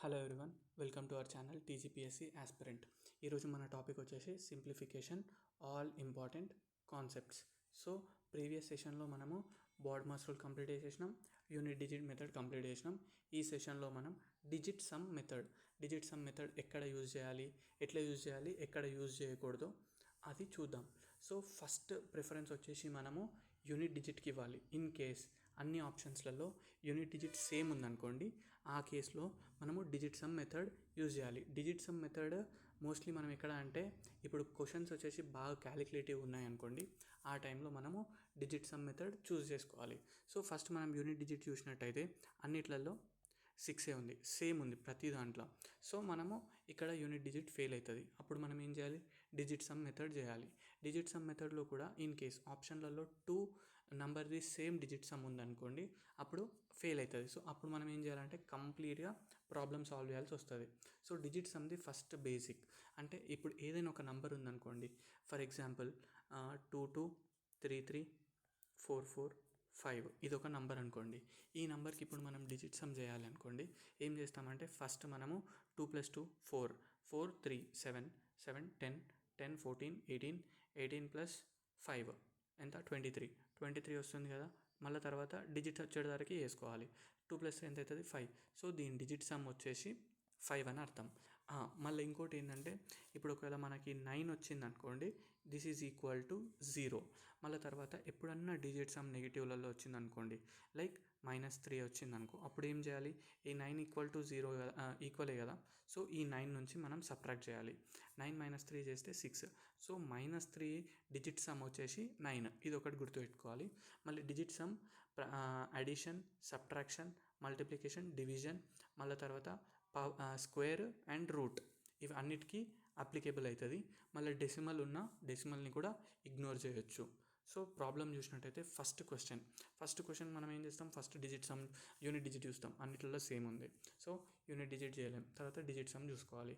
Hello everyone, welcome to our channel TGPSC aspirant. ఈరోజు మన topic వచ్చేసి simplification all important concepts. So previous సెషన్లో మనము బాడ్ మాస్ రూల్ కంప్లీట్ చేసేసినాం, unit digit method complete చేసినాం. ఈ సెషన్లో మనం డిజిట్ సమ్ మెథడ్ ఎక్కడ యూజ్ చేయాలి, ఎట్లా యూజ్ చేయాలి, ఎక్కడ యూజ్ చేయకూడదు అది చూద్దాం. సో ఫస్ట్ ప్రిఫరెన్స్ వచ్చేసి మనము యూనిట్ డిజిట్కి ఇవ్వాలి. ఇన్ కేస్ అన్ని ఆప్షన్స్లలో యూనిట్ డిజిట్ సేమ్ ఉందనుకోండి, ఆ కేసులో మనము డిజిట్ సమ్ మెథడ్ యూజ్ చేయాలి. డిజిట్ సమ్ మెథడ్ మోస్ట్లీ మనం ఎక్కడ అంటే ఇప్పుడు క్వశ్చన్స్ వచ్చేసి బాగా క్యాలిక్యులేటివ్ ఉన్నాయనుకోండి, ఆ టైంలో మనము డిజిట్ సమ్ మెథడ్ చూస్ చేసుకోవాలి. సో ఫస్ట్ మనం యూనిట్ డిజిట్ చూసినట్టయితే అన్నిట్లలో 6 ఉంది, సేమ్ ఉంది ప్రతి దాంట్లో. సో మనము ఇక్కడ యూనిట్ డిజిట్ ఫెయిల్ అవుతుంది. అప్పుడు మనం ఏం చేయాలి, డిజిట్ సమ్ మెథడ్ చేయాలి. డిజిట్ సమ్ మెథడ్లో కూడా ఇన్ కేస్ ఆప్షన్లలో 2 నెంబర్ది సేమ్ డిజిట్ సమ్ ఉందనుకోండి, అప్పుడు ఫెయిల్ అవుతుంది. సో అప్పుడు మనం ఏం చేయాలంటే కంప్లీట్గా ప్రాబ్లమ్ సాల్వ్ చేయాల్సి వస్తుంది. సో డిజిట్ సమ్ది ఫస్ట్ బేసిక్. అంటే ఇప్పుడు ఏదైనా ఒక నెంబర్ ఉందనుకోండి, ఫర్ ఎగ్జాంపుల్ 223344 ఇది ఒక నంబర్ అనుకోండి. ఈ నెంబర్కి ఇప్పుడు మనం డిజిట్ సమ్ చేయాలనుకోండి, ఏం చేస్తామంటే ఫస్ట్ మనము 2 + 2 4, 4 3 7, 7 10, 10 14 18, 18 + 5 ఎంత 23 వస్తుంది కదా. మళ్ళీ తర్వాత డిజిట్ వచ్చేసరికి వేసుకోవాలి. 2 + 3 ఎంత అవుతుంది 5. సో దీని డిజిట్ సమ్ వచ్చేసి 5 అని అర్థం. మళ్ళీ ఇంకోటి ఏంటంటే ఇప్పుడు ఒకవేళ మనకి 9 వచ్చింది అనుకోండి, దిస్ ఈజ్ ఈక్వల్ టు 0. మళ్ళీ తర్వాత ఎప్పుడన్నా డిజిట్ సమ్ నెగిటివ్లలో వచ్చింది అనుకోండి, లైక్ -3 వచ్చింది అనుకో, అప్పుడు ఏం చేయాలి, ఈ 9 = 0 ఈక్వలే కదా. సో ఈ 9 నుంచి మనం సబ్ట్రాక్ట్ చేయాలి. 9 - 3 చేస్తే 6. సో -3 డిజిట్ సమ్ వచ్చేసి 9. ఇది ఒకటి గుర్తుపెట్టుకోవాలి. మళ్ళీ digit sum addition, subtraction, multiplication, division, మళ్ళీ తర్వాత స్క్వేర్ అండ్ రూట్, ఇవి అన్నిటికీ అప్లికేబుల్ అవుతుంది. మళ్ళీ డెసిమల్ ఉన్న డెసిమల్ని కూడా ఇగ్నోర్ చేయొచ్చు. సో ప్రాబ్లం చూసినట్టయితే ఫస్ట్ క్వశ్చన్ మనం ఏం చేస్తాం, first digit sum unit digit చూస్తాం, అన్నిటిలో సేమ్ ఉంది. సో యూనిట్ డిజిట్ చేయలేం, తర్వాత డిజిట్ సమ్ చూసుకోవాలి.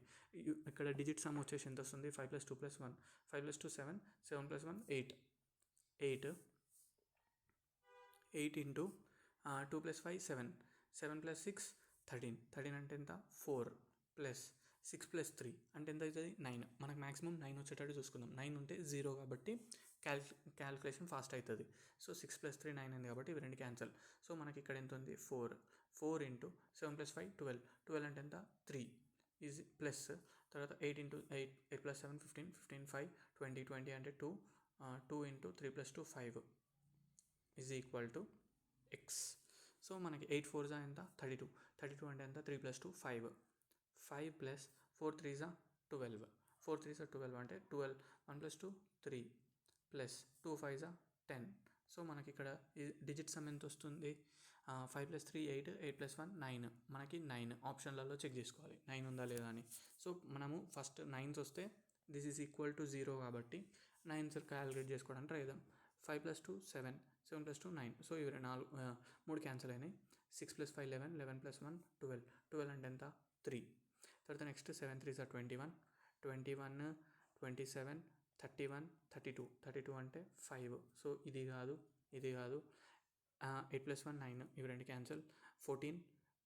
ఇక్కడ డిజిట్ సమ్ వచ్చేసి ఎంత వస్తుంది, 5 + 2 + 1, 5 + 2 7, 7 + 1 8, 8 ఇంటూ 2 + 5 7, 7 + 6 13, 13 అంటే ఎంత 4, ప్లస్ 6 + 3 అంటే ఎంత అవుతుంది 9. మనకు మ్యాక్సిమం 9 వచ్చేటట్టు చూసుకుందాం. 9 ఉంటే 0 కాబట్టి క్యాల్కులేషన్ ఫాస్ట్ అవుతుంది. సో 6 + 3 9 ఉంది కాబట్టి ఇవి రెండు క్యాన్సల్. సో మనకి ఇక్కడ ఎంత ఉంది 4 ఇంటూ 7 + 5 12, 12 అంటే ఎంత 3 ఈజ్ ప్లస్ తర్వాత 8 ఇంటూ 8 + 7 15, 15 5 20, 20 అంటే 2, 2 into 3 + 2 5 is equal to x. So మనకి 8 4 ఎంత 32, 32 అంటే ఎంత 3 + 2 5, 5 + 4 3 12, 4 3 12 అంటే 12, 1 + 2 3 ప్లస్ 2 5 10. సో మనకి ఇక్కడ డిజిట్ సమ్ ఎంత వస్తుంది, 5 + 3 8, 8 + 1 9, మనకి 9 ఆప్షన్లలో చెక్ చేసుకోవాలి 9 ఉందా లేదా అని. సో మనము ఫస్ట్ 9s వస్తే దిస్ ఈజ్ ఈక్వల్ టు 0 కాబట్టి 9s క్యాలిక్యులేట్ చేసుకోవడానికి ట్రై చేద్దాం. 5 + 2 7, 7 + 2 9. సో ఇవి 3 క్యాన్సిల్ అయినాయి. 6 + 5 11, 11 + 1 12, 12 అంటే ఎంత 3. తర్వాత నెక్స్ట్ 7 3 21, 21 27, 31 32, 32 అంటే 5. సో ఇది కాదు 8 + 1 9, ఇవి రెండు క్యాన్సిల్. 14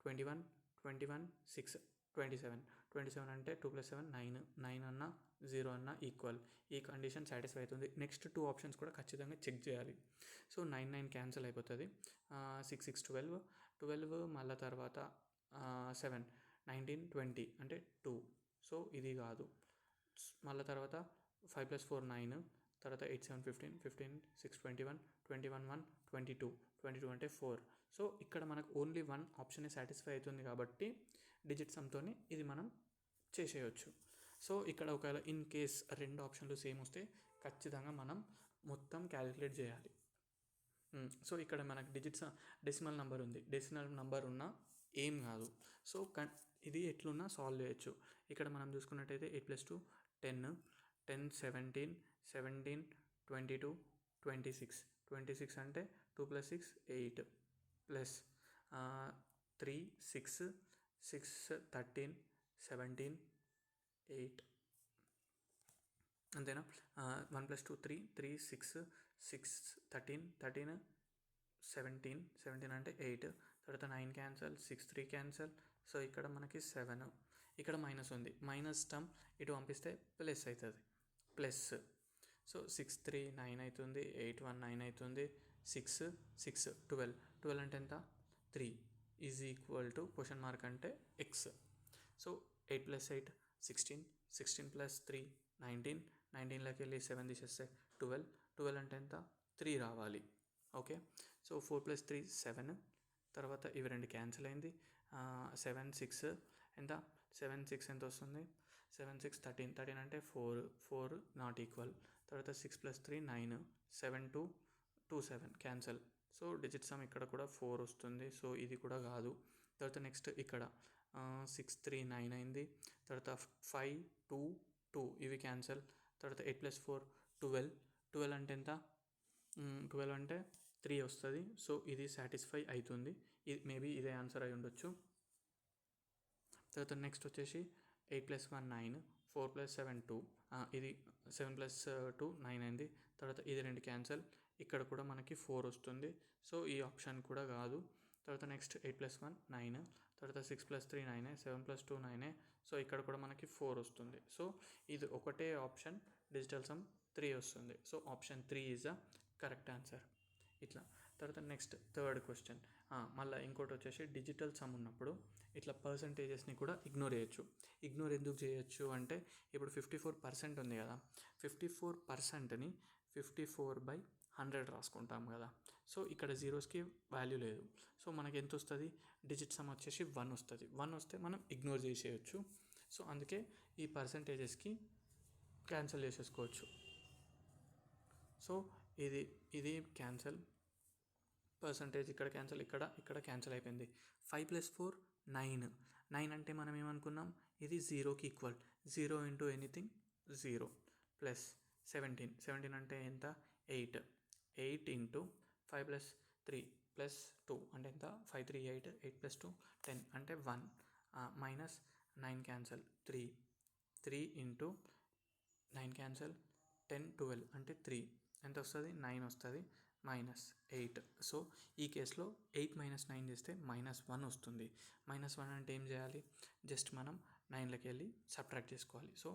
21, 21 6, 27, 27 అంటే 2 + 7 9, 9 అన్న 0 అన్న ఈక్వల్. ఈ కండిషన్ సాటిస్ఫై అవుతుంది. నెక్స్ట్ 2 ఆప్షన్స్ కూడా ఖచ్చితంగా చెక్ చేయాలి. సో 9 9 క్యాన్సిల్ అయిపోతుంది. 6 6 12, 12 మళ్ళీ తర్వాత 7 19 20 అంటే 2. సో ఇది కాదు. మళ్ళీ తర్వాత 5 + 4 9, తర్వాత 8 7 15, 15 6 21, 21 1 22, 22 అంటే 4. సో ఇక్కడ మనకు ఓన్లీ 1 ఆప్షన్ సాటిస్ఫై అవుతుంది కాబట్టి డిజిట్ సమ్తో ఇది మనం చేసేయచ్చు. సో ఇక్కడ ఒకవేళ ఇన్ కేస్ 2 ఆప్షన్లు సేమ్ వస్తే ఖచ్చితంగా మనం మొత్తం క్యాలిక్యులేట్ చేయాలి. సో ఇక్కడ మనకు డెసిమల్ నెంబర్ ఉంది, డెసిమల్ నెంబర్ ఉన్నా ఏం కాదు. సో ఇది ఎట్లున్నా సాల్వ్ చేయొచ్చు. ఇక్కడ మనం చూసుకున్నట్టయితే 8 + 2 10, 10 17, 17 22 26, 26 అంటే 2 + 6 8 ప్లస్ 3 6, 6 13 17 8 అంతేనా. 1 + 2 3, 3 6, 6 13, 13 17, 17 అంటే 8. తర్వాత 9 క్యాన్సల్, 6 3 క్యాన్సల్, సో ఇక్కడ మనకి 7, ఇక్కడ మైనస్ ఉంది, మైనస్ టర్మ్ ఇటు పంపిస్తే ప్లస్ అవుతుంది, ప్లస్. సో 6 3 9 అవుతుంది, 8 1 9 అవుతుంది, 6 6 12, 12 అంటే ఎంత 3 is equal to question mark అంటే ఎక్స్. సో 8 + 8 16, 16 + 3 19, 19లోకి వెళ్ళి 7 తీసేస్తే 12, 12 అంటే ఎంత 3 రావాలి. ఓకే, సో 4 + 3 7, తర్వాత ఇవి రెండు క్యాన్సిల్ అయింది. 7 6 ఎంత 7 6 ఎంత వస్తుంది, 7 6 13, 13 అంటే 4, 4 నాట్ ఈక్వల్. తర్వాత 6 + 3 9, 7 2 2 7 క్యాన్సల్. సో డిజిట్ సమ్ ఇక్కడ కూడా 4 వస్తుంది, సో ఇది కూడా కాదు. తర్వాత నెక్స్ట్ ఇక్కడ 6 3 9 అయింది, తర్వాత 5 2 2 ఇవి క్యాన్సల్. తర్వాత 8 + 4 12, 12 అంటే ఎంత 12 అంటే 3 వస్తుంది. సో ఇది సాటిస్ఫై అవుతుంది, ఇది మేబీ ఇదే ఆన్సర్ అయి ఉండొచ్చు. తర్వాత నెక్స్ట్ వచ్చేసి 8 + 1 9, 4 + 7 2, ఇది 7 + 2 9 అయింది. తర్వాత ఇది రెండు క్యాన్సల్, ఇక్కడ కూడా మనకి 4 వస్తుంది, సో ఈ ఆప్షన్ కూడా కాదు. తర్వాత నెక్స్ట్ 8 + 1 9, తర్వాత 6 + 3 9, 7 + 2 9, సో ఇక్కడ కూడా మనకి 4 వస్తుంది. సో ఇది ఒకటే ఆప్షన్, డిజిటల్ సమ్ 3 వస్తుంది. So option 3 is the correct answer. ఇట్లా. తర్వాత నెక్స్ట్ థర్డ్ క్వశ్చన్, మళ్ళీ ఇంకోటి వచ్చేసి డిజిటల్ సమ్ ఉన్నప్పుడు ఇట్లా పర్సంటేజెస్ని కూడా ఇగ్నోర్ చేయొచ్చు. ఇగ్నోర్ ఎందుకు చేయొచ్చు అంటే ఇప్పుడు 54% ఉంది కదా, 54%ని 54/100 రాసుకుంటాం కదా. సో ఇక్కడ జీరోస్కి వాల్యూ లేదు, సో మనకి ఎంత వస్తుంది, డిజిట్ సమ్ వచ్చేసి 1 వస్తుంది. 1 వస్తే మనం ఇగ్నోర్ చేసేయచ్చు. సో అందుకే ఈ పర్సంటేజెస్కి క్యాన్సిల్ చేసేసుకోవచ్చు. సో ఇది క్యాన్సిల్, పర్సంటేజ్ ఇక్కడ క్యాన్సిల్, ఇక్కడ క్యాన్సిల్ అయిపోయింది. 5 + 4 9, 9 అంటే మనం ఏమనుకున్నాం, ఇది 0కి ఈక్వల్, 0 ఇంటూ ఎనీథింగ్ 0, ప్లస్ 17, 17 అంటే ఎంత 8, 8 ఇంటూ 5 + 3 + 2 అంటే ఎంత 5 3 8, 8 + 2 10 అంటే 1, మైనస్ 9 క్యాన్సల్ 3, 3 ఇంటూ 9 క్యాన్సల్ 10 12 అంటే 3 ఎంత వస్తుంది 9 వస్తుంది, -8. సో ఈ కేసులో 8 - 9 చేస్తే -1 వస్తుంది. -1 అంటే ఏం చేయాలి, జస్ట్ మనం 9లోకి వెళ్ళి సబ్ట్రాక్ట్ చేసుకోవాలి. సో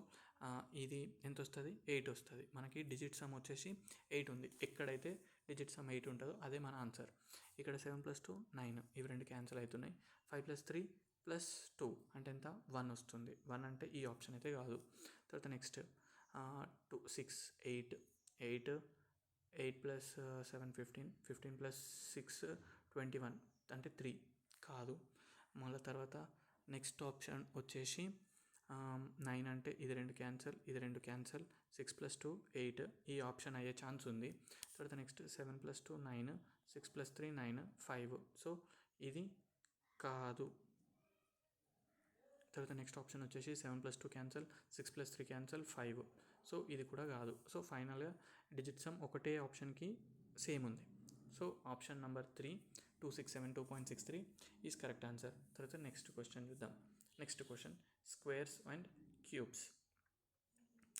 ఇది ఎంత వస్తుంది 8 వస్తుంది. మనకి డిజిట్ సమ్ వచ్చేసి 8 ఉంది, ఎక్కడైతే డిజిట్ సమ్ 8 ఉంటుందో అదే మన ఆన్సర్. ఇక్కడ 7 + 2 9, ఇవి రెండు క్యాన్సిల్ అవుతున్నాయి. 5 + 3 + 2 అంటే ఎంత 1 వస్తుంది. 1 అంటే ఈ ఆప్షన్ అయితే కాదు. తర్వాత నెక్స్ట్ 2 6 8, 8 + 7 15, 15 + 6 21 అంటే 3 కాదు. మళ్ళీ తర్వాత నెక్స్ట్ ఆప్షన్ వచ్చేసి 9 అంటే ఇది రెండు క్యాన్సల్, ఇది రెండు క్యాన్సల్, 6 + 2 8, ఈ ఆప్షన్ అయ్యే ఛాన్స్ ఉంది. తర్వాత నెక్స్ట్ 7 + 2 9, 6 + 3 9 5, సో ఇది కాదు. తర్వాత నెక్స్ట్ ఆప్షన్ వచ్చేసి 7 + 2 క్యాన్సల్, 6 + 3 క్యాన్సల్ 5, సో ఇది కూడా కాదు. సో ఫైనల్గా డిజిట్ సమ్ ఒకటే ఆప్షన్కి సేమ్ ఉంది. So option number 3 2672.63 is correct answer. తర్వాత నెక్స్ట్ క్వశ్చన్ చూద్దాం. Next question squares and cubes.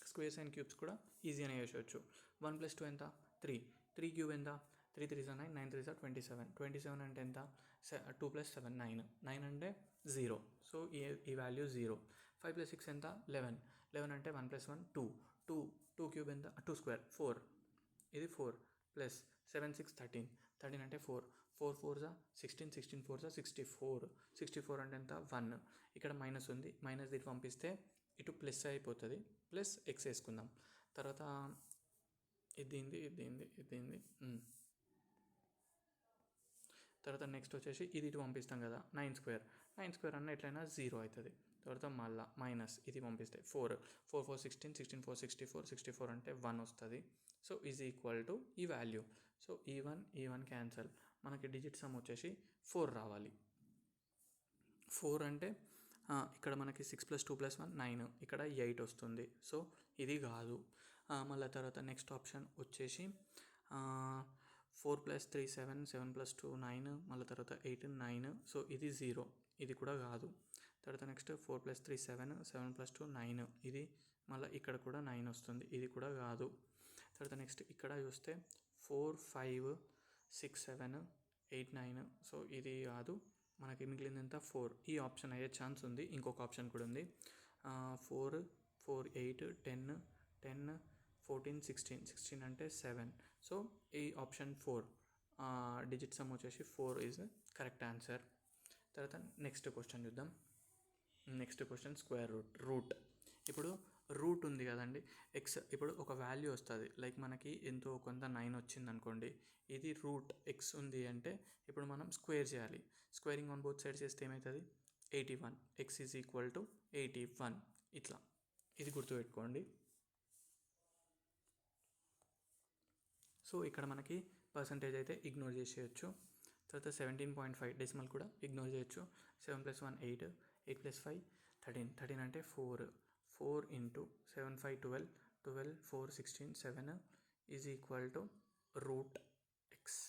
Squares and cubes కూడా ఈజీగానే చేసేయచ్చు. 1 + 2 ఎంత 3, 3 క్యూబ్ ఎంత 3 3 9, 9 3 27, 27 అంటే ఎంత 2 + 7 9, 9 అంటే 0, సో ఈ వాల్యూ 0. 5 + 6 ఎంత 11, 11 అంటే 1 + 1 2, 2 క్యూబ్ ఎంత 2 స్క్వేర్ 4, ఇది 4 ప్లస్ 7 6 13, 13 అంటే 4, 4 4 16, 16 4 64, 64 అంటే ఎంత 1. ఇక్కడ మైనస్ ఉంది, మైనస్ ఇటు పంపిస్తే ఇటు ప్లస్ అయిపోతుంది, ప్లస్ ఎక్స్ వేసుకుందాం. తర్వాత ఇది తర్వాత నెక్స్ట్ వచ్చేసి ఇది ఇటు పంపిస్తాం కదా 9 స్క్వేర్, 9 స్క్వేర్ అన్న ఎట్లయినా 0 అవుతుంది. తర్వాత మళ్ళీ మైనస్ ఇది పంపిస్తే 4 4 4 16, 16 4 64, 64 అంటే 1 వస్తుంది. సో ఈజ్ ఈక్వల్ టు ఈ వాల్యూ. సో ఈ వన్ క్యాన్సల్, మనకి డిజిట్ సమ్ వచ్చేసి 4 రావాలి. 4 అంటే ఇక్కడ మనకి 6 + 2 + 1 9, ఇక్కడ 8 వస్తుంది. సో ఇది కాదు. మళ్ళీ తర్వాత నెక్స్ట్ ఆప్షన్ వచ్చేసి 4 + 3 7, 7 + 2 9, మళ్ళీ తర్వాత 8 9, సో ఇది 0, ఇది కూడా కాదు. తర్వాత నెక్స్ట్ 4 + 3 7, 7 + 2 9, ఇది మళ్ళీ ఇక్కడ కూడా 9 వస్తుంది, ఇది కూడా కాదు. తర్వాత నెక్స్ట్ ఇక్కడ చూస్తే 4 5 6 7 8 9, సో ఇది కాదు. మనకి మిగిలింది ఎంత 4. ఈ ఆప్షన్ అయ్యే ఛాన్స్ ఉంది. ఇంకొక ఆప్షన్ కూడా ఉంది. 4 4 8 10 10 14 16 అంటే 7. సో ఈ ఆప్షన్ 4 డిజిట్ సమ్ వచ్చేసి 4 ఈజ్ కరెక్ట్ ఆన్సర్. తర్వాత నెక్స్ట్ క్వశ్చన్ చూద్దాం. Next question square root. ఇప్పుడు రూట్ ఉంది కదండి, ఎక్స్ ఇప్పుడు ఒక వాల్యూ వస్తుంది, లైక్ మనకి ఎంతో కొంత 9 వచ్చింది అనుకోండి, ఇది రూట్ ఎక్స్ ఉంది అంటే ఇప్పుడు మనం స్క్వేర్ చేయాలి. స్క్వేరింగ్ ఆన్ బోత్ సైడ్స్ చేస్తే ఏమవుతుంది? 81. X is equal to 81. ఇట్లా ఇది గుర్తుపెట్టుకోండి. సో ఇక్కడ మనకి పర్సంటేజ్ అయితే ఇగ్నోర్ చేసేయచ్చు. తర్వాత 17.5 డెసిమల్ కూడా ఇగ్నోర్ చేయొచ్చు. 7 + 1 8, 8 + 5 13, 13 అంటే 4 into 7 5 12, 12 4 16 7 is equal to root x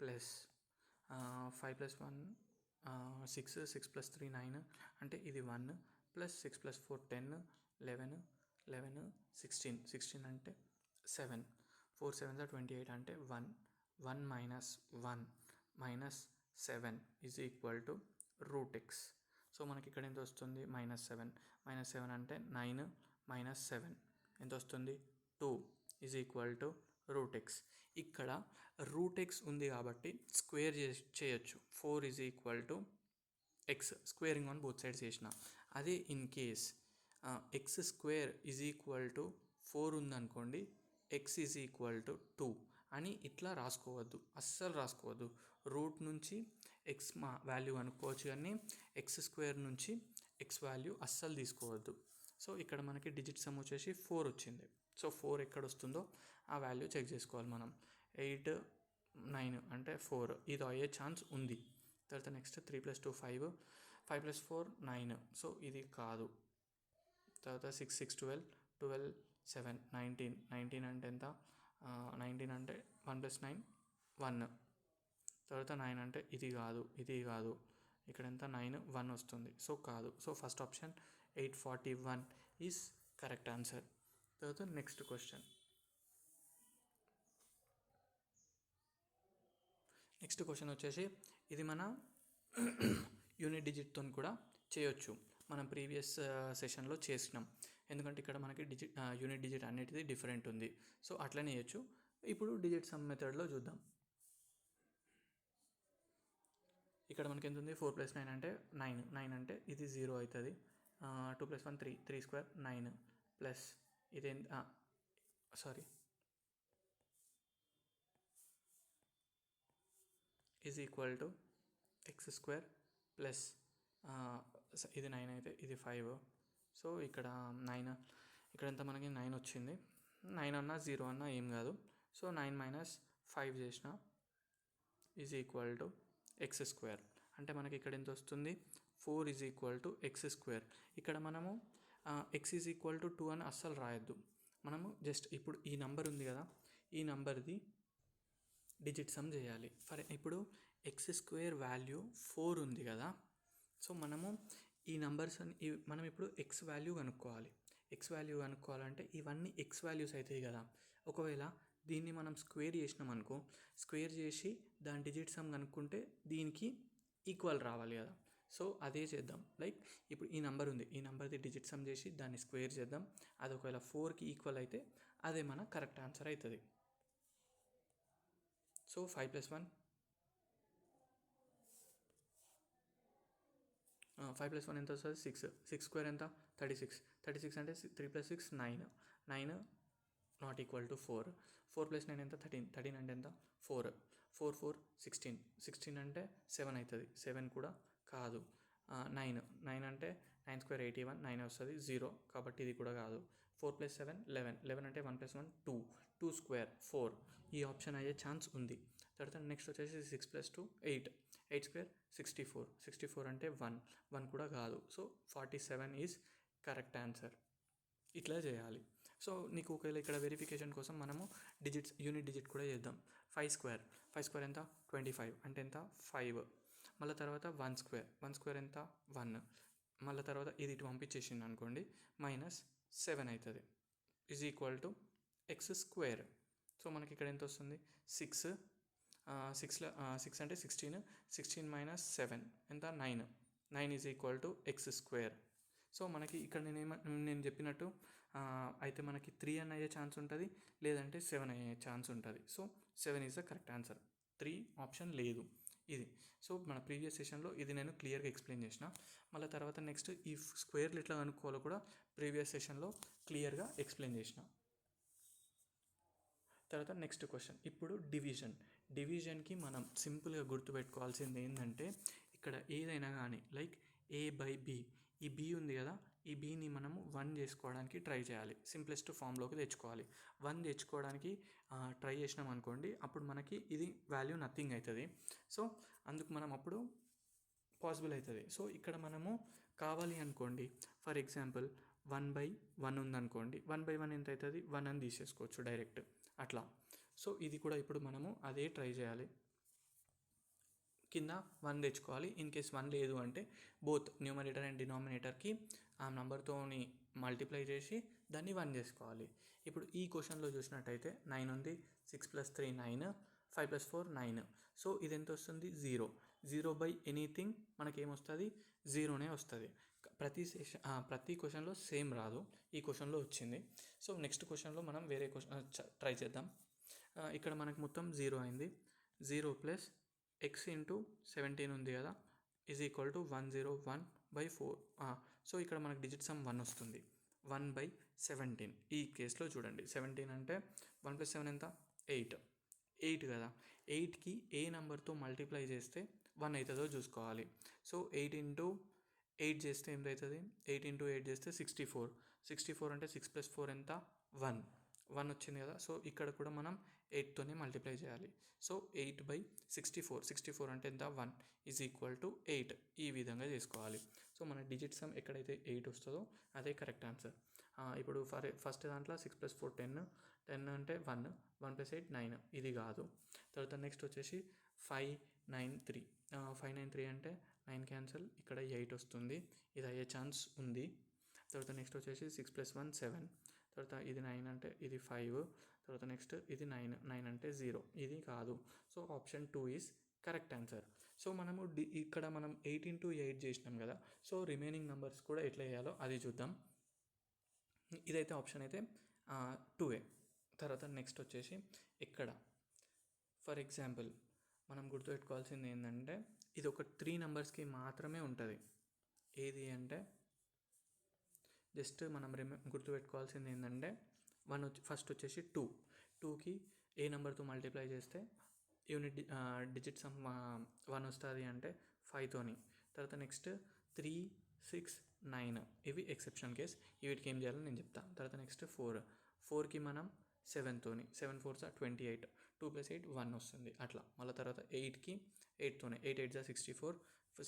plus 5 + 1 6, 6 + 3 9 అంటే ఇది 1 ప్లస్ 6 + 4 10 11 11 16 16 అంటే 7 4 7 28 అంటే 1 1 minus 1 minus 7 is equal to root x. So మనకి ఇక్కడ ఎంత వస్తుంది? -7. -7 అంటే 9 - 7 ఎంత వస్తుంది? 2 is equal to root x. ఇక్కడ రూట్ ఎక్స్ ఉంది కాబట్టి స్క్వేర్ చేయొచ్చు. 4 is equal to X, squaring on both sides చేసిన. అదే in case X square is equal to 4 ఉందనుకోండి, ఎక్స్ ఈజ్ ఈక్వల్ టు 2 అని ఇట్లా రాసుకోవద్దు, అస్సలు రాసుకోవద్దు. రూట్ నుంచి ఎక్స్ వాల్యూ అనుకోవచ్చు, కానీ ఎక్స్ స్క్వేర్ నుంచి ఎక్స్ వాల్యూ అస్సలు తీసుకోవద్దు. సో ఇక్కడ మనకి డిజిట్ సమ్ వచ్చేసి 4 వచ్చింది. సో 4 ఎక్కడ వస్తుందో ఆ వాల్యూ చెక్ చేసుకోవాలి మనం. 8 9 అంటే 4, ఇది అయ్యే ఛాన్స్ ఉంది. తర్వాత నెక్స్ట్ 3 + 2 5, 5 + 4 9, సో ఇది కాదు. తర్వాత 6 6 12, 12 7 19, 19 అంటే ఎంత? 19 అంటే 1 + 9 1. తర్వాత 9 అంటే ఇది కాదు, ఇది కాదు. ఇక్కడ ఎంత? 9 1 వస్తుంది, సో కాదు. So first option 841 is correct answer. తర్వాత నెక్స్ట్ క్వశ్చన్. నెక్స్ట్ క్వశ్చన్ వచ్చేసి ఇది మన యూనిట్ డిజిట్తో కూడా చేయొచ్చు. మనం ప్రీవియస్ సెషన్లో చేసినాం, ఎందుకంటే ఇక్కడ మనకి యూనిట్ డిజిట్ అన్నిటిది డిఫరెంట్ ఉంది. సో అట్లనే చేయొచ్చు. ఇప్పుడు డిజిట్ సమ్ మెథడ్లో చూద్దాం. ఇక్కడ మనకి ఎంత ఉంది? 4 + 9 అంటే 9. 9 అంటే ఇది 0 అవుతుంది. 2 + 1 3, 3 స్క్వేర్ 9 ప్లస్ ఇదే is equal to X square plus ఇది 9 అయితే ఇది 5. సో ఇక్కడ 9, ఇక్కడ ఎంత మనకి 9 వచ్చింది. 9 అన్నా 0 అన్నా ఏం కాదు. సో 9 - 5 చేసిన is equal to X square. అంటే మనకి ఇక్కడ ఎంత వస్తుంది? 4 is equal to X square. ఇక్కడ మనము ఎక్స్ ఈజ్ ఈక్వల్ టు 2 అని అస్సలు రాయొద్దు. మనము జస్ట్ ఇప్పుడు ఈ నెంబర్ ఉంది కదా, ఈ నెంబర్ది డిజిట్ సమ్ చేయాలి. ఇప్పుడు ఎక్స్ స్క్వేర్ వాల్యూ 4 ఉంది కదా, సో మనము ఈ నెంబర్స్ మనం ఇప్పుడు ఎక్స్ వాల్యూ కనుక్కోవాలి. ఎక్స్ వాల్యూ కనుక్కోవాలంటే ఇవన్నీ ఎక్స్ వాల్యూస్ అవుతాయి కదా. ఒకవేళ దీన్ని మనం స్క్వేర్ చేసినాం అనుకో, స్క్వేర్ చేసి దాని డిజిట్ సమ్ కనుక్కుంటే దీనికి ఈక్వల్ రావాలి కదా. సో అదే చేద్దాం. లైక్ ఇప్పుడు ఈ నెంబర్ ఉంది, ఈ నెంబర్ది డిజిట్ సమ్ చేసి దాన్ని స్క్వేర్ చేద్దాం. అది ఒకవేళ 4కి ఈక్వల్ అయితే అదే మన కరెక్ట్ ఆన్సర్ అవుతుంది. సో 5 + 1 5 + 1 ఎంత వస్తుంది? 6. 6 స్క్వేర్ ఎంత? 36. 36 అంటే 3 + 6 9. 9 నాట్ ఈక్వల్ టు 4. 4 + 9 ఎంత? 13. 13 అంటే ఎంత? 4. 4 4 16. 16 అంటే 7 అవుతుంది. 7 కూడా కాదు. 9. 9 అంటే 9 స్క్వేర్ 81. 9 వస్తుంది. 0 కాబట్టి ఇది కూడా కాదు. 4 + 7 11. 11 అంటే 1 + 1 2. 2 స్క్వేర్ 4. ఈ ఆప్షన్ అయ్యే ఛాన్స్ ఉంది. తర్వాత నెక్స్ట్ వచ్చేసి 6 + 2 8. 8 స్క్వేర్ 64. 64 అంటే 1. 1 కూడా కాదు. So 47 is correct answer. ఇట్లా చేయాలి. సో నీకు ఒకవేళ ఇక్కడ వెరిఫికేషన్ కోసం మనము యూనిట్ డిజిట్ కూడా చేద్దాం. 5 స్క్వేర్. 5 స్క్వేర్ ఎంత? 25 అంటే ఎంత? 5. మళ్ళీ తర్వాత 1 స్క్వేర్. 1 స్క్వేర్ ఎంత? 1. మళ్ళీ తర్వాత ఇది ఇటు పంపించేసింది అనుకోండి, -7 అవుతుంది. Is equal to X square. So మనకి ఇక్కడ ఎంత వస్తుంది? 6 సిక్స్ అంటే 16, 16 మైనస్ 7 ఎంత 9, 9 is equal to X square. So మనకి ఇక్కడ నేను చెప్పినట్టు అయితే మనకి 3 అని అయ్యే ఛాన్స్ ఉంటుంది, లేదంటే 7 అయ్యే ఛాన్స్ ఉంటుంది. So 7 is the correct answer, 3 option లేదు ఇది. సో మన ప్రీవియస్ సెషన్లో ఇది నేను క్లియర్గా ఎక్స్ప్లెయిన్ చేసిన. మళ్ళీ తర్వాత నెక్స్ట్ ఈ స్క్వేర్లు ఎట్లా కనుక్కోవాలో కూడా ప్రీవియస్ సెషన్లో క్లియర్గా ఎక్స్ప్లెయిన్ చేసిన. తర్వాత నెక్స్ట్ క్వశ్చన్, ఇప్పుడు డివిజన్కి మనం సింపుల్గా గుర్తుపెట్టుకోవాల్సింది ఏంటంటే, ఇక్కడ ఏదైనా కానీ లైక్ A/B, ఈ B ఉంది కదా, ఈ Bని మనము 1 చేసుకోవడానికి ట్రై చేయాలి, సింప్లెస్ట్ ఫామ్లోకి తెచ్చుకోవాలి. 1 తెచ్చుకోవడానికి ట్రై చేసినాం అనుకోండి, అప్పుడు మనకి ఇది వాల్యూ నథింగ్ అవుతుంది. సో అందుకు మనం అప్పుడు పాసిబుల్ అవుతుంది. సో ఇక్కడ మనము కావాలి అనుకోండి, ఫర్ ఎగ్జాంపుల్ 1/1 ఉందనుకోండి, 1/1 ఎంత అవుతుంది, 1 అని తీసేసుకోవచ్చు డైరెక్ట్ అట్లా. సో ఇది కూడా ఇప్పుడు మనము అదే ట్రై చేయాలి, కింద 1 తెచ్చుకోవాలి. ఇన్ కేస్ 1 లేదు అంటే బోత్ న్యూమరేటర్ అండ్ డినామినేటర్కి ఆ నెంబర్తోని మల్టిప్లై చేసి దాన్ని 1 చేసుకోవాలి. ఇప్పుడు ఈ క్వశ్చన్లో చూసినట్టయితే 9 ఉంది, 6 + 3 9, 5 + 4 9. సో ఇది ఎంత వస్తుంది, 0. 0/ఎనీథింగ్ మనకేమొస్తుంది, 0నే వస్తుంది. ప్రతి క్వశ్చన్లో సేమ్ రాదు, ఈ క్వశ్చన్లో వచ్చింది. సో నెక్స్ట్ క్వశ్చన్లో మనం వేరే క్వశ్చన్ ట్రై చేద్దాం. ఇక్కడ మనకు మొత్తం 0 అయింది. 0 + x × 17 ఉంది కదా, ఈజ్ ఈక్వల్ టు 101/4. సో ఇక్కడ మనకు డిజిట్ సమ్ 1 వస్తుంది, 1/17. ఈ కేసులో చూడండి, 17 అంటే 1 + 7 ఎంత, 8 కదా. 8కి ఏ నెంబర్తో మల్టిప్లై చేస్తే 1 అవుతుందో చూసుకోవాలి. సో 8 × 8 చేస్తే ఎంత అవుతుంది, 8 × 8 చేస్తే 64. 64 అంటే 6 + 4 ఎంత, 1 వచ్చింది కదా. సో ఇక్కడ కూడా మనం 8తోనే మల్టిప్లై చేయాలి. సో 8/64, 64 అంటే ఎంత, 1 ఈజ్ ఈక్వల్ టు 8. ఈ విధంగా చేసుకోవాలి. సో మన డిజిట్ సమ్ ఎక్కడైతే 8 వస్తుందో అదే కరెక్ట్ ఆన్సర్. ఇప్పుడు ఫస్ట్ దాంట్లో 6 + 4 10, 10 అంటే 1, 1 + 8 9, ఇది కాదు. తర్వాత నెక్స్ట్ వచ్చేసి 593, 593 అంటే 9 క్యాన్సల్, ఇక్కడ 8 వస్తుంది, ఇది అయ్యే ఛాన్స్ ఉంది. తర్వాత నెక్స్ట్ వచ్చేసి 6 + 1 7, తర్వాత ఇది 9 అంటే ఇది 5, తర్వాత నెక్స్ట్ ఇది 9 అంటే 0, ఇది కాదు. So option 2 is correct answer. So మనము ఇక్కడ మనం 8 × 8 చేసినాం కదా, సో రిమైనింగ్ నెంబర్స్ కూడా ఎట్లా చేయాలో అది చూద్దాం. ఇదైతే ఆప్షన్ అయితే 2A. తర్వాత నెక్స్ట్ వచ్చేసి ఇక్కడ ఫర్ ఎగ్జాంపుల్ మనం గుర్తుపెట్టుకోవాల్సింది ఏంటంటే, ఇది ఒక 3 నెంబర్స్కి మాత్రమే ఉంటుంది. ఏది అంటే జస్ట్ మనం గుర్తుపెట్టుకోవాల్సింది ఏంటంటే, ఫస్ట్ వచ్చేసి 2కి ఏ నెంబర్తో మల్టిప్లై చేస్తే యూనిట్ డిజిట్ సమ్ 1 వస్తుంది అంటే 5తోని. తర్వాత నెక్స్ట్ 3, 6, 9 ఇవి ఎక్సెప్షన్ కేస్, వీటికి ఏం చేయాలో నేను చెప్తాను. తర్వాత నెక్స్ట్ 4కి మనం 7తోని, 7 4 28, 2 + 8 1 వస్తుంది అట్లా. మళ్ళీ తర్వాత 8కి 8తోనే, 8 8 64,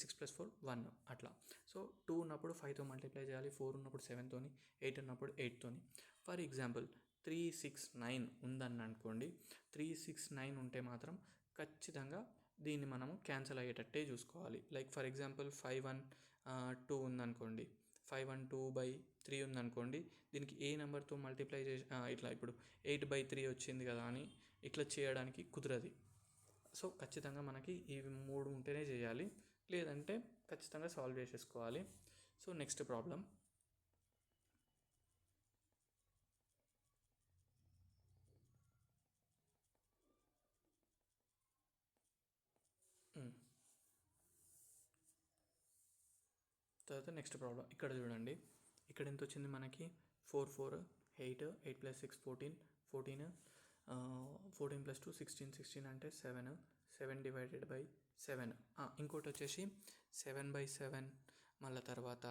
6 + 4 1 అట్లా. సో 2 ఉన్నప్పుడు 5తో మల్టిప్లై చేయాలి, 4 ఉన్నప్పుడు 7తోని, 8 ఉన్నప్పుడు 8తోని. ఫర్ ఎగ్జాంపుల్ 3 6 9 ఉందని అనుకోండి, 3 6 9 ఉంటే మాత్రం ఖచ్చితంగా దీన్ని మనము క్యాన్సిల్ అయ్యేటట్టే చూసుకోవాలి. లైక్ ఫర్ ఎగ్జాంపుల్ 5 1 2 ఉందనుకోండి, 5 1 2/3 ఉందనుకోండి, దీనికి ఏ నెంబర్తో మల్టిప్లై చేసి ఇట్లా ఇప్పుడు 8/3 వచ్చింది కదా అని ఇట్లా చేయడానికి కుదరదు. సో ఖచ్చితంగా మనకి ఇవి 3 ఉంటేనే చేయాలి, లేదంటే ఖచ్చితంగా సాల్వ్ చేసేసుకోవాలి. సో నెక్స్ట్ ప్రాబ్లం, తర్వాత నెక్స్ట్ ప్రాబ్లం ఇక్కడ చూడండి. ఇక్కడ ఎంత వచ్చింది మనకి, 4 4 8, 8 + 6 14, 14 + 2 16, 16 అంటే 7, 7/7. ఇంకోటి వచ్చేసి 7/7, మళ్ళీ తర్వాత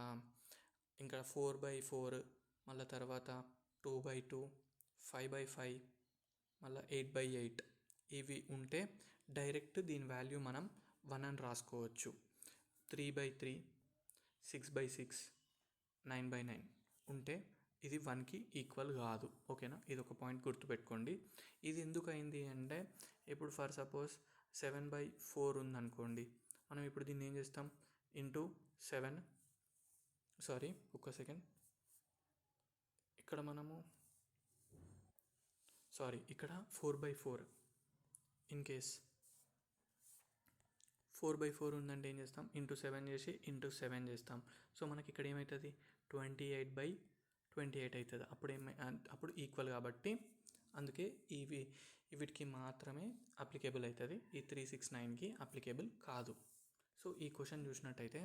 ఇంకా 4/4, మళ్ళీ తర్వాత 2/2, 5/5, మళ్ళీ 8/8 ఇవి ఉంటే డైరెక్ట్ దీని వాల్యూ మనం 1 అని రాసుకోవచ్చు. 3/3, 6/6, 9/9 ఉంటే ఇది 1కి ఈక్వల్ కాదు. ఓకేనా, ఇది ఒక పాయింట్ గుర్తుపెట్టుకోండి. ఇది ఎందుకు అయింది అంటే, ఇప్పుడు ఫర్ సపోజ్ 7/4 ఉందనుకోండి, మనం ఇప్పుడు దీన్ని ఏం చేస్తాం, ఇంటూ 7, సారీ ఒక్క సెకండ్, ఇక్కడ మనము ఇక్కడ 4/4 ఇన్ కేస్ 4/4 ఉందంటే ఏం చేస్తాం, ఇంటూ 7 చేసి ఇంటూ 7 చేస్తాం. సో మనకి ఇక్కడ ఏమవుతుంది, 28/28 అవుతుంది. అప్పుడు ఈక్వల్ కాబట్టి అందుకే వీటికి మాత్రమే అప్లికేబుల్ అవుతుంది, ఈ 369కి అప్లికేబుల్ కాదు. సో ఈ క్వశ్చన్ చూసినట్టయితే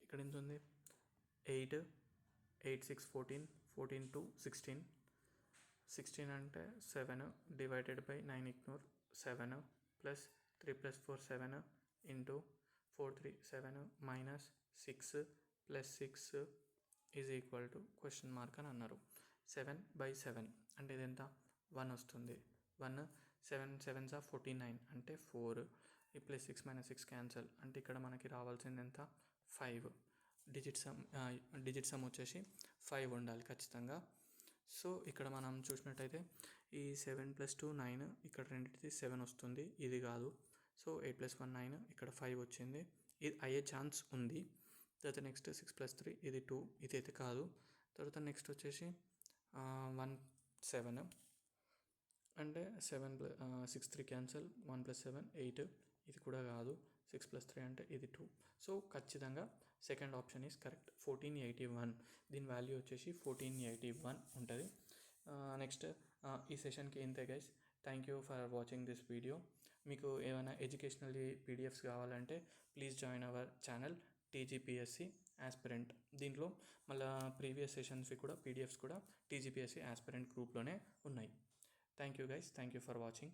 ఇక్కడ ఎంత ఉంది, 8, 8, 6, 14, 14 to 16, 16 అంటే 7 divided by 9 ignore 7 plus 3 + 4 7 into 4 3 7 minus 6 plus 6 is equal to question mark అని అన్నారు. 7/7 అంటే ఇది ఎంత, 1 వస్తుంది. 1 7 7s are 49 అంటే 4 ఈ ప్లస్ 6 మైనస్ 6 క్యాన్సల్ అంటే ఇక్కడ మనకి రావాల్సింది ఎంత, 5. డిజిట్ సమ్ వచ్చేసి 5 ఉండాలి ఖచ్చితంగా. సో ఇక్కడ మనం చూసినట్టయితే ఈ 7 + 2 9, ఇక్కడ రెండింటిది 7 వస్తుంది, ఇది కాదు. సో 8 + 1 9, ఇక్కడ 5 వచ్చింది, ఇది అయ్యే ఛాన్స్ ఉంది. తర్వాత నెక్స్ట్ 6 + 3 ఇది 2, ఇదైతే కాదు. తర్వాత నెక్స్ట్ వచ్చేసి 1 7 అంటే 6 3 క్యాన్సల్, 1 + 7 8, ఇది కూడా కాదు. 6 + 3 అంటే ఇది 2. సో ఖచ్చితంగా సెకండ్ ఆప్షన్ ఈజ్ కరెక్ట్, 1481. దీని వాల్యూ వచ్చేసి 1481 ఉంటుంది. నెక్స్ట్ ఈ సెషన్కి ఇంతే guys. Thank you for watching this video. మీకు ఏమైనా ఎడ్యుకేషనల్ పీడిఎఫ్స్ కావాలంటే please join hour channel TGPSC aspirant. దీంట్లో మళ్ళీ ప్రీవియస్ సెషన్స్వి కూడా పీడిఎఫ్స్ కూడా టీజీపీఎస్సీ ఆస్పిరెంట్ గ్రూప్లోనే ఉన్నాయి. Thank you guys, thank you for watching.